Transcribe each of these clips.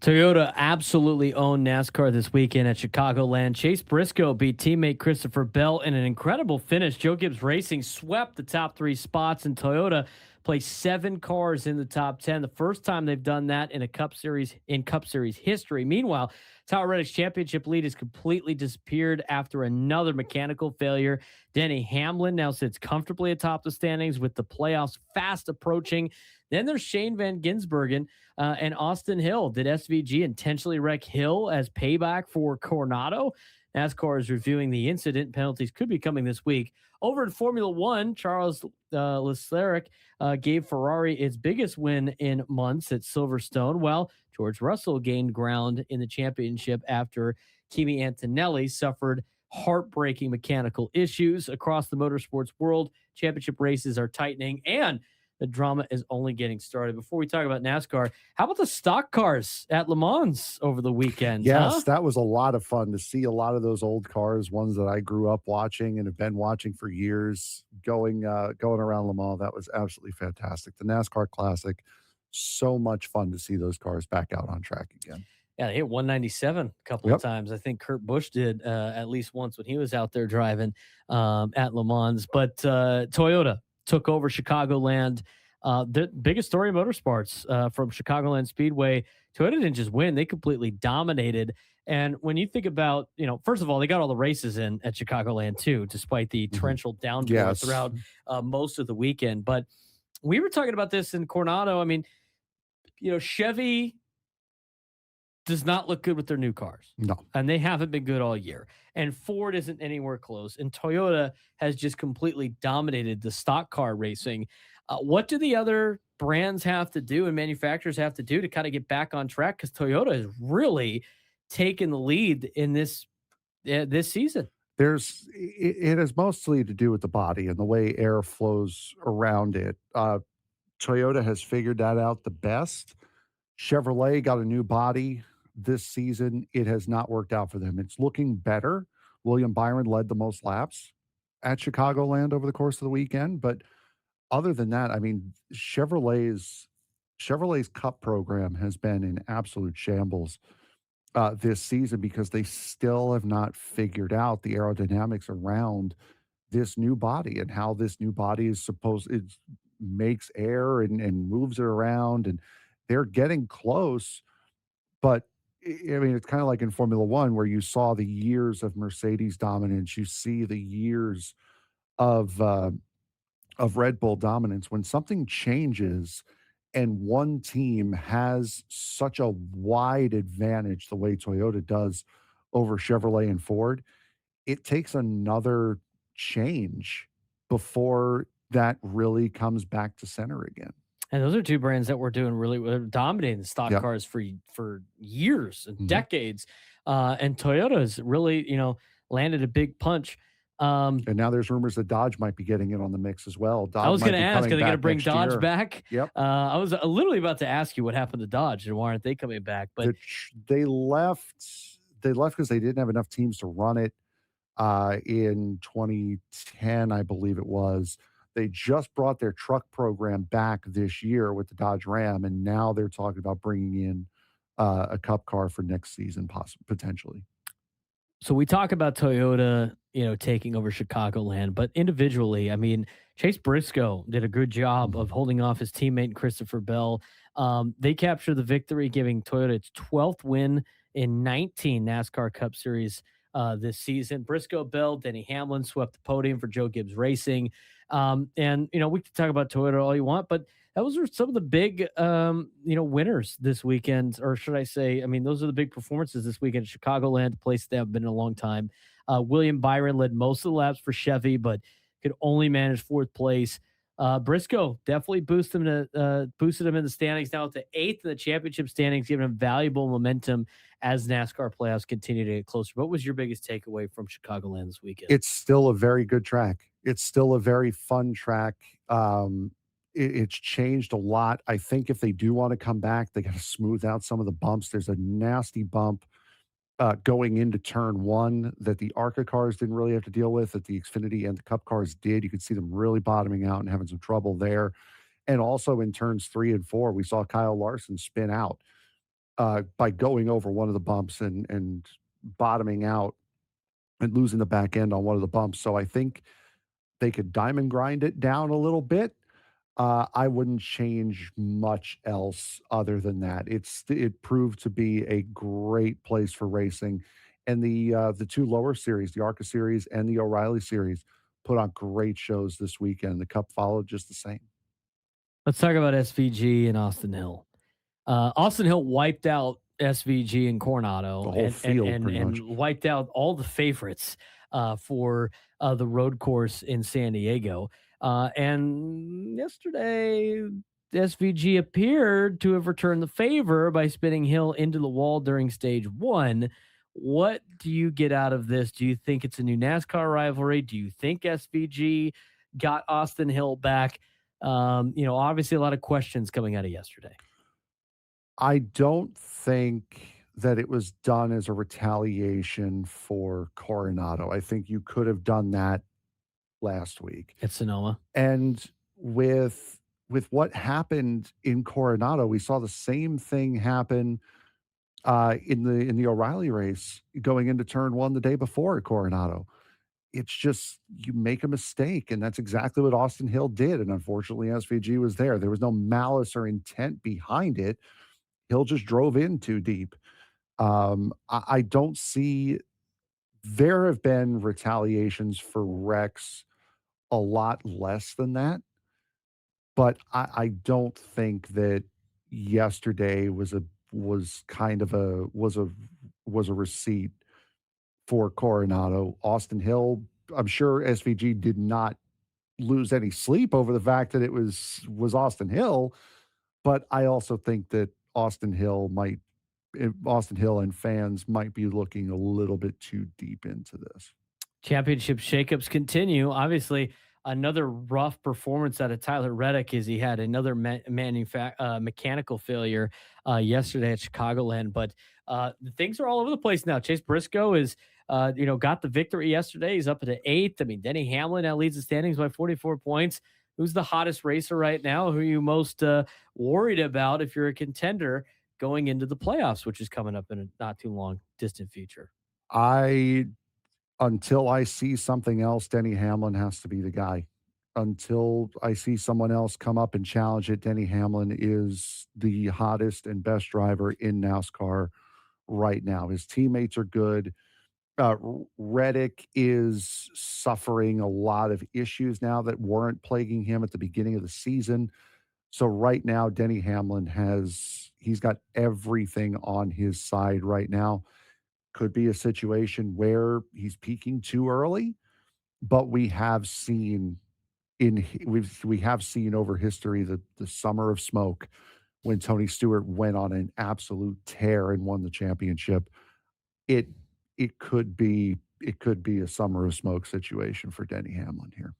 Toyota absolutely owned NASCAR this weekend at Chicagoland. Chase Briscoe beat teammate Christopher Bell in an incredible finish. Joe Gibbs Racing swept the top 3 spots, and Toyota placed 7 cars in the top 10. The first time they've done that in Cup Series history. Meanwhile, Tyler Reddick's championship lead has completely disappeared after another mechanical failure. Denny Hamlin now sits comfortably atop the standings with the playoffs fast approaching. Then there's Shane Van Gisbergen and Austin Hill. Did SVG intentionally wreck Hill as payback for Coronado? NASCAR is reviewing the incident. Penalties could be coming this week. Over in Formula One, Charles Leclerc gave Ferrari its biggest win in months at Silverstone, while George Russell gained ground in the championship after Kimi Antonelli suffered heartbreaking mechanical issues. Across the motorsports world, championship races are tightening, and the drama is only getting started. Before we talk about NASCAR, how about the stock cars at Le Mans over the weekend? Yes, that was a lot of fun to see a lot of those old cars, ones that I grew up watching and have been watching for years, going around Le Mans. That was absolutely fantastic. The NASCAR Classic, so much fun to see those cars back out on track again. Yeah, they hit 197 a couple of times. I think Kurt Busch did at least once when he was out there driving at Le Mans. But Toyota took over Chicagoland. The biggest story in motorsports from Chicagoland Speedway. Toyota didn't just win, they completely dominated. And when you think about, first of all, they got all the races in at Chicagoland too, despite the torrential downpour throughout most of the weekend. But we were talking about this in Coronado. I mean, Chevy does not look good with their new cars. No. And they haven't been good all year. And Ford isn't anywhere close. And Toyota has just completely dominated the stock car racing. What do the other brands have to do and manufacturers have to do to kind of get back on track? Because Toyota has really taken the lead in this season. It has mostly to do with the body and the way air flows around it. Toyota has figured that out the best. Chevrolet got a new body this season. It has not worked out for them. It's looking better. William Byron led the most laps at Chicagoland over the course of the weekend. But other than that, I mean, Chevrolet's Cup program has been in absolute shambles this season because they still have not figured out the aerodynamics around this new body and how this new body it makes air and moves it around, and they're getting close. But I mean, it's kind of like in Formula One where you saw the years of Mercedes dominance, you see the years of Red Bull dominance. When something changes and one team has such a wide advantage the way Toyota does over Chevrolet and Ford, it takes another change before that really comes back to center again. And those are two brands that were dominating the stock cars for years and decades. And Toyota's really, landed a big punch. And now there's rumors that Dodge might be getting in on the mix as well. I was going to ask, are they going to bring Dodge back? Yep. I was literally about to ask you what happened to Dodge and why aren't they coming back? But they left because they didn't have enough teams to run it in 2010, I believe it was. They just brought their truck program back this year with the Dodge Ram, and now they're talking about bringing in a Cup car for next season, potentially. So we talk about Toyota, taking over Chicagoland, but individually, I mean, Chase Briscoe did a good job of holding off his teammate Christopher Bell. They captured the victory, giving Toyota its 12th win in 19 NASCAR Cup Series this season. Briscoe, Bell, Denny Hamlin swept the podium for Joe Gibbs Racing. And we can talk about Toyota all you want, but those are some of the big, winners this weekend, or should I say, those are the big performances this weekend at Chicagoland, a place they haven't been in a long time. William Byron led most of the laps for Chevy, but could only manage 4th place. Briscoe definitely boosted him in the standings, now to 8th in the championship standings, giving him valuable momentum as NASCAR playoffs continue to get closer. What was your biggest takeaway from Chicagoland this weekend? It's still a very good track. It's still a very fun track. It's changed a lot. I think if they do want to come back, they got to smooth out some of the bumps. There's a nasty bump going into turn 1 that the ARCA cars didn't really have to deal with, that the Xfinity and the Cup cars did. You could see them really bottoming out and having some trouble there. And also in turns 3 and 4, we saw Kyle Larson spin out. by going over one of the bumps and bottoming out and losing the back end on one of the bumps. So I think they could diamond grind it down a little bit. I wouldn't change much else other than that. It proved to be a great place for racing, and the two lower series, the ARCA series and the O'Reilly series, put on great shows this weekend. The Cup followed just the same. Let's talk about SVG and Austin Hill. Austin Hill wiped out SVG and The Coronado whole and and field, and pretty much. and wiped out all the favorites for the road course in San Diego. And yesterday, SVG appeared to have returned the favor by spinning Hill into the wall during stage one. What do you get out of this? Do you think it's a new NASCAR rivalry? Do you think SVG got Austin Hill back? Obviously a lot of questions coming out of yesterday. I don't think that it was done as a retaliation for Coronado. I think you could have done that last week. At Sonoma. And with what happened in Coronado, we saw the same thing happen in the O'Reilly race going into turn one the day before at Coronado. It's just you make a mistake, and that's exactly what Austin Hill did. And unfortunately, SVG was there. There was no malice or intent behind it. Hill just drove in too deep. I don't see there have been retaliations for wrecks a lot less than that, but I don't think that yesterday was kind of a was a receipt for Coronado. Austin Hill, I'm sure SVG did not lose any sleep over the fact that it was Austin Hill, but I also think that Austin Hill and fans might be looking a little bit too deep into this. Championship shakeups continue. Obviously, another rough performance out of Tyler Reddick as he had another mechanical failure yesterday at Chicagoland. But things are all over the place now. Chase Briscoe is, got the victory yesterday. He's up at eighth. I mean, Denny Hamlin now leads the standings by 44 points. Who's the hottest racer right now? Who are you most worried about if you're a contender going into the playoffs, which is coming up in a not too long distant future? I Until I see something else, Denny Hamlin has to be the guy. Until I see someone else come up and challenge it, Denny Hamlin is the hottest and best driver in NASCAR right now. His teammates are good. Reddick is suffering a lot of issues now that weren't plaguing him at the beginning of the season. So right now, Denny Hamlin he's got everything on his side right now. Could be a situation where he's peaking too early, but we have seen over history the summer of smoke when Tony Stewart went on an absolute tear and won the championship. It it could be a summer of smoke situation for Denny Hamlin here.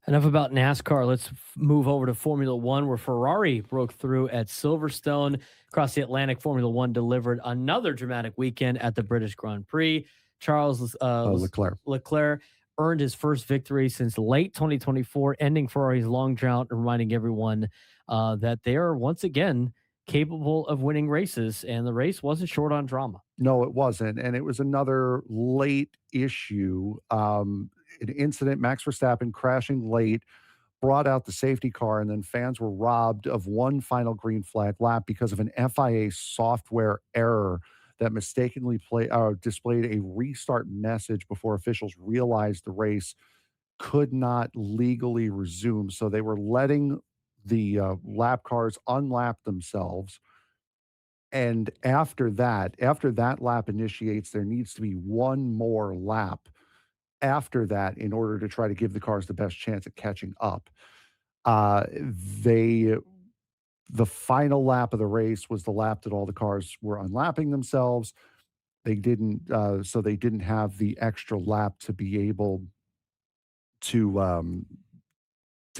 Enough about NASCAR. Let's move over to Formula One, where Ferrari broke through at Silverstone. Across the Atlantic, Formula One delivered another dramatic weekend at the British Grand Prix. Charles Leclerc. Leclerc earned his first victory since late 2024, ending Ferrari's long drought and reminding everyone that they are once again capable of winning races. And the race wasn't short on drama. No, it wasn't, and it was another late issue, an incident, Max Verstappen crashing late, brought out the safety car, and then fans were robbed of one final green flag lap because of an FIA software error that mistakenly displayed a restart message before officials realized the race could not legally resume. So they were letting the lap cars unlap themselves. And after that lap initiates, there needs to be one more lap after that in order to try to give the cars the best chance at catching up. They The final lap of the race was the lap that all the cars were unlapping themselves. They didn't have the extra lap to be able to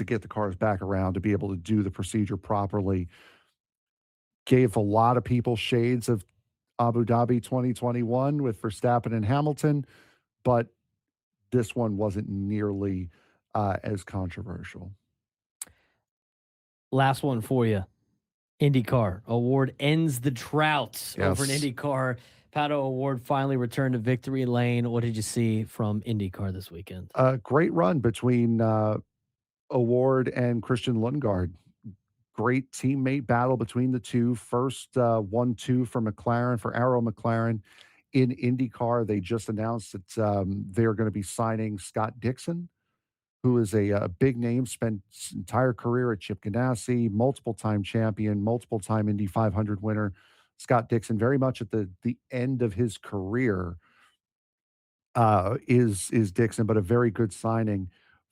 get the cars back around to be able to do the procedure properly. Gave a lot of people shades of Abu Dhabi 2021 with Verstappen and Hamilton, but this one wasn't nearly as controversial. Last one for you. IndyCar. O'Ward ends the drought over in Yes. IndyCar. Pato O'Ward finally returned to victory lane. What did you see from IndyCar this weekend? A great run between Award and Christian Lundgaard. Great teammate battle between the two. First 1-2 for McLaren, for Arrow McLaren. In IndyCar, they just announced that they're going to be signing Scott Dixon, who is a big name, spent his entire career at Chip Ganassi, multiple-time champion, multiple-time Indy 500 winner. Scott Dixon, very much at the end of his career, is Dixon, but a very good signing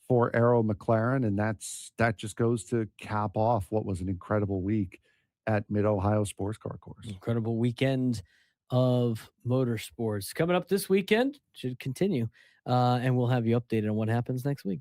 for Arrow McLaren, and that just goes to cap off what was an incredible week at Mid Ohio Sports Car Course. Incredible weekend of motorsports coming up this weekend. Should continue, and we'll have you updated on what happens next week.